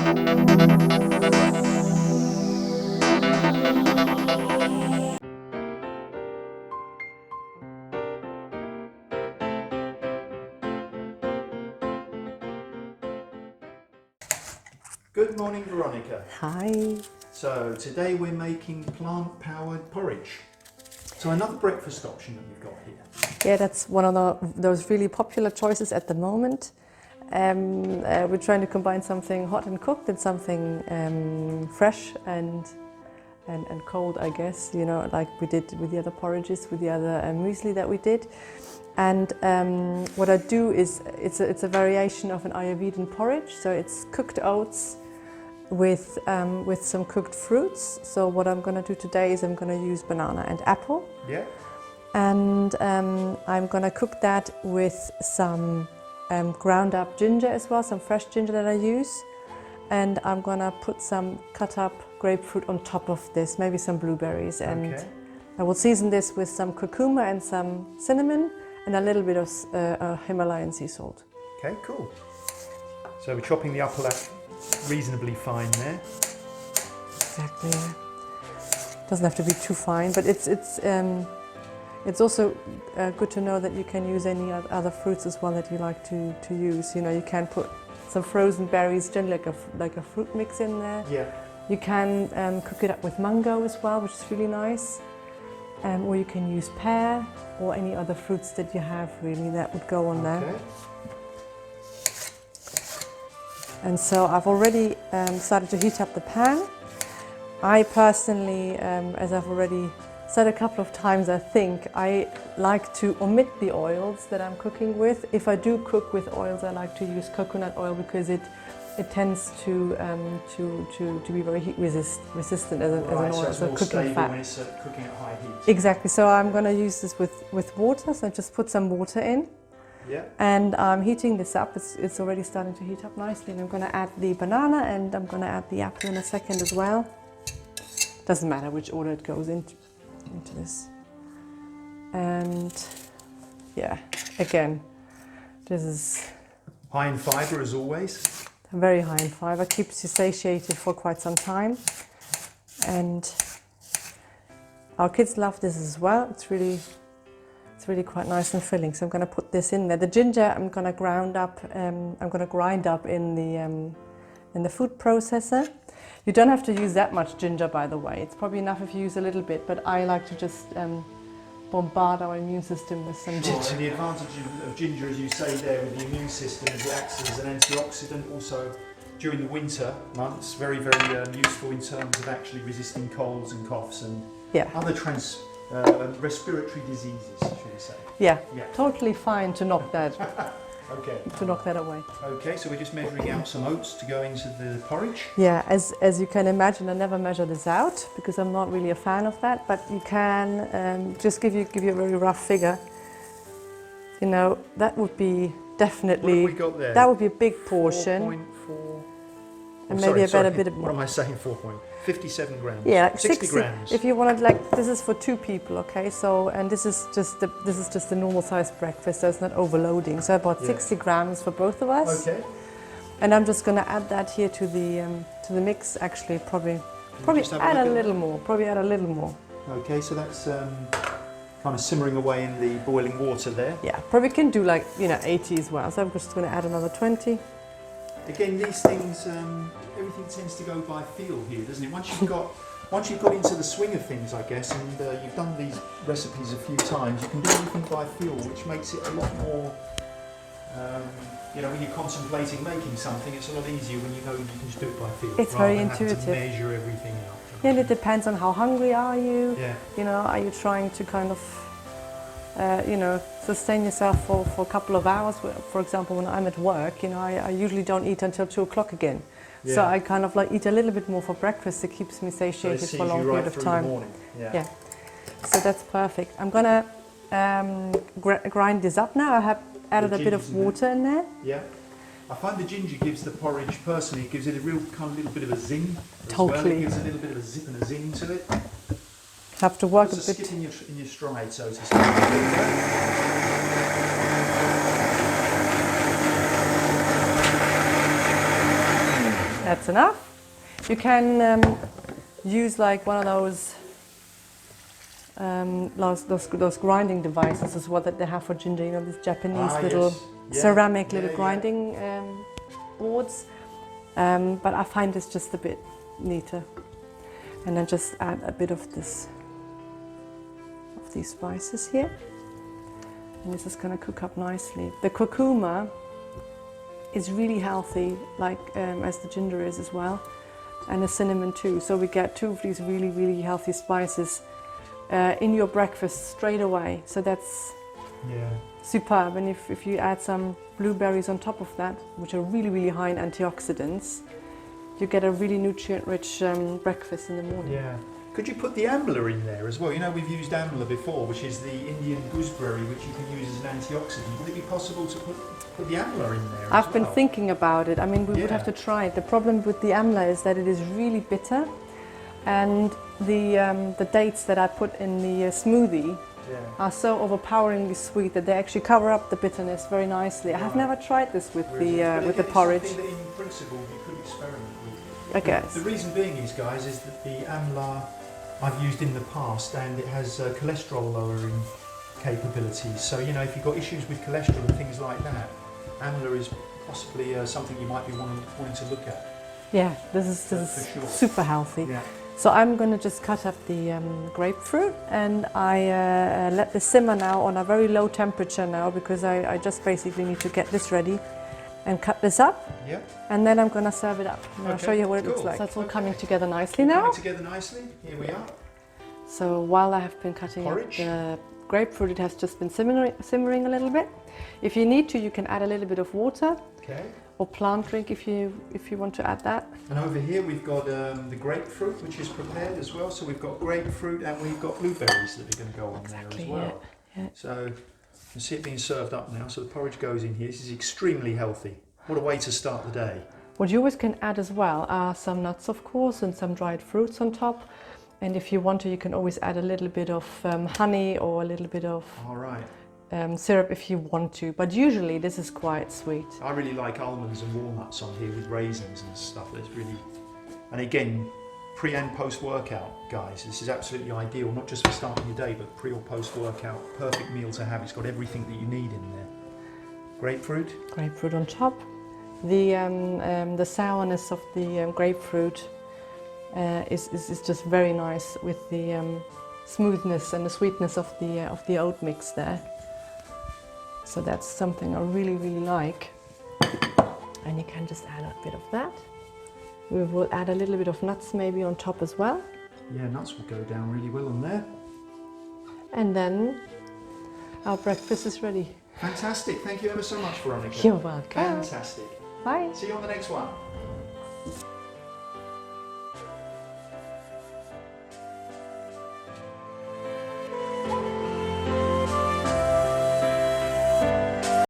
Good morning, Veronika. Hi. So today we're making plant-powered porridge. So another breakfast option that we've got here. Yeah, that's one of those really popular choices at the moment. We're trying to combine something hot and cooked and something fresh and cold, I guess, you know, like we did with the other porridges, with the other muesli that we did. And what I do is, it's a variation of an Ayurvedic porridge, so it's cooked oats with some cooked fruits. So what I'm going to do today is I'm going to use banana and apple. Yeah. And I'm going to cook that with some ground up ginger as well, some fresh ginger that I use. And I'm going to put some cut up grapefruit on top of this, maybe some blueberries. And okay. I will season this with some curcuma and some cinnamon and a little bit of Himalayan sea salt. Okay, cool. So we're chopping the apple up reasonably fine there. Exactly. Yeah. Doesn't have to be too fine, but it's also good to know that you can use any other fruits as well that you like to use. You know, you can put some frozen berries, generally like a fruit mix in there. Yeah. You can cook it up with mango as well, which is really nice. Or you can use pear or any other fruits that you have, really, that would go on there. And so I've already started to heat up the pan. I personally, as I've already said a couple of times, I think, I like to omit the oils that I'm cooking with. If I do cook with oils, I like to use coconut oil because it tends to be very heat resistant as an oil, so cooking fat. When it's cooking at high heat. Exactly. So I'm going to use this with water. So I just put some water in. Yeah. And I'm heating this up. It's already starting to heat up nicely. And I'm going to add the banana and I'm going to add the apple in a second as well. Doesn't matter which order it goes into this. And yeah, again, this is high in fibre as always. Very high in fibre, keeps you satiated for quite some time. And our kids love this as well. It's really quite nice and filling. So I'm going to put this in there. The ginger I'm going to grind up in the food processor. You don't have to use that much ginger, by the way. It's probably enough if you use a little bit, but I like to just bombard our immune system with some ginger. And the advantage of ginger, as you say there, with the immune system, is it acts as an antioxidant. Also, during the winter months, very, very useful in terms of actually resisting colds and coughs and other respiratory diseases, should we say? Yeah, totally fine to knock that. Okay. To knock that away. Okay, so we're just measuring out some oats to go into the porridge. Yeah, as you can imagine, I never measure this out because I'm not really a fan of that. But you can just give you a very rough figure. You know, that would be definitely. What have we got there? That would be a big portion. 4.4. And maybe a bit more. What am I saying? 57 grams. Yeah, like 60 grams. If you wanted, like, this is for 2 people, okay? So, and this is just the normal size breakfast, so it's not overloading. So about 60 grams for both of us. Okay. And I'm just going to add that here to the mix. Actually, probably add a little more. Probably add a little more. Okay, so that's kind of simmering away in the boiling water there. Yeah, probably can do 80 as well. So I'm just going to add another 20. Again, these things, everything tends to go by feel here, doesn't it? Once you've got into the swing of things, I guess, and you've done these recipes a few times, you can do everything by feel, which makes it a lot more. When you're contemplating making something, it's a lot easier when you know you can just do it by feel. It's very intuitive. Have to measure everything out. Yeah, and it depends on how hungry are you. Yeah. You know, are you trying to kind of, sustain yourself for a couple of hours? For example, when I'm at work, I usually don't eat until 2 o'clock again. Yeah. So I kind of eat a little bit more for breakfast. It keeps me satiated for a long period of time. The morning. Yeah. So that's perfect. I'm gonna grind this up now. I have added a bit of water in there. Yeah. I find the ginger gives the porridge, personally, it gives it a real kind of little bit of a zing. Totally. Well. It gives a little bit of a zip and a zing to it. Have to work It's a bit. skip in your stride, so to speak. That's enough. You can use like one of those grinding devices as well that they have for ginger, you know, these Japanese little ceramic little grinding boards. But I find this just a bit neater. And then just add a bit of these spices here. And this is going to cook up nicely. The curcuma is really healthy, like as the ginger is as well, and the cinnamon too. So we get two of these really, really healthy spices in your breakfast straight away. So that's superb. And if you add some blueberries on top of that, which are really, really high in antioxidants, you get a really nutrient-rich breakfast in the morning. Yeah. Could you put the amla in there as well? You know, we've used amla before, which is the Indian gooseberry, which you can use as an antioxidant. Would it be possible to put the amla in there I've been thinking about it. I mean, we would have to try it. The problem with the amla is that it is really bitter, and the dates that I put in the smoothie are so overpoweringly sweet that they actually cover up the bitterness very nicely. I have never tried this with the porridge. Something that in principle you could experiment with. I guess. The reason being is, guys, is that the amla I've used in the past, and it has cholesterol lowering capabilities. So, you know, if you've got issues with cholesterol and things like that, amla is possibly something you might be wanting to look at. Yeah, this is sure. super healthy. Yeah. So I'm going to just cut up the grapefruit, and I let this simmer now on a very low temperature now, because I just basically need to get this ready and cut this up. Yeah. And then I'm going to serve it up. And I'll show you what it looks like. So it's all coming together nicely now. Coming together nicely. Here we are. So while I have been cutting up the grapefruit, it has just been simmering a little bit. If you need to, you can add a little bit of water. Okay. Or plant drink if you want to add that. And over here we've got the grapefruit, which is prepared as well. So we've got grapefruit and we've got blueberries that are going to go on there as well. Yeah. So you can see it being served up now. So the porridge goes in here. This is extremely healthy. What a way to start the day. What you always can add as well are some nuts, of course, and some dried fruits on top. And if you want to, you can always add a little bit of honey or a little bit of syrup if you want to, but usually this is quite sweet. I really like almonds and walnuts on here with raisins and stuff. It's really, and again, pre and post workout, guys, this is absolutely ideal, not just for starting your day, but pre or post workout, perfect meal to have. It's got everything that you need in there. Grapefruit on top. The sourness of the grapefruit is just very nice with the smoothness and the sweetness of the oat mix there. So that's something I really, really like. And you can just add a bit of that. We will add a little bit of nuts maybe on top as well. Yeah, nuts will go down really well on there. And then our breakfast is ready. Fantastic. Thank you ever so much, Veronika. You're welcome. Fantastic. Bye. See you on the next one.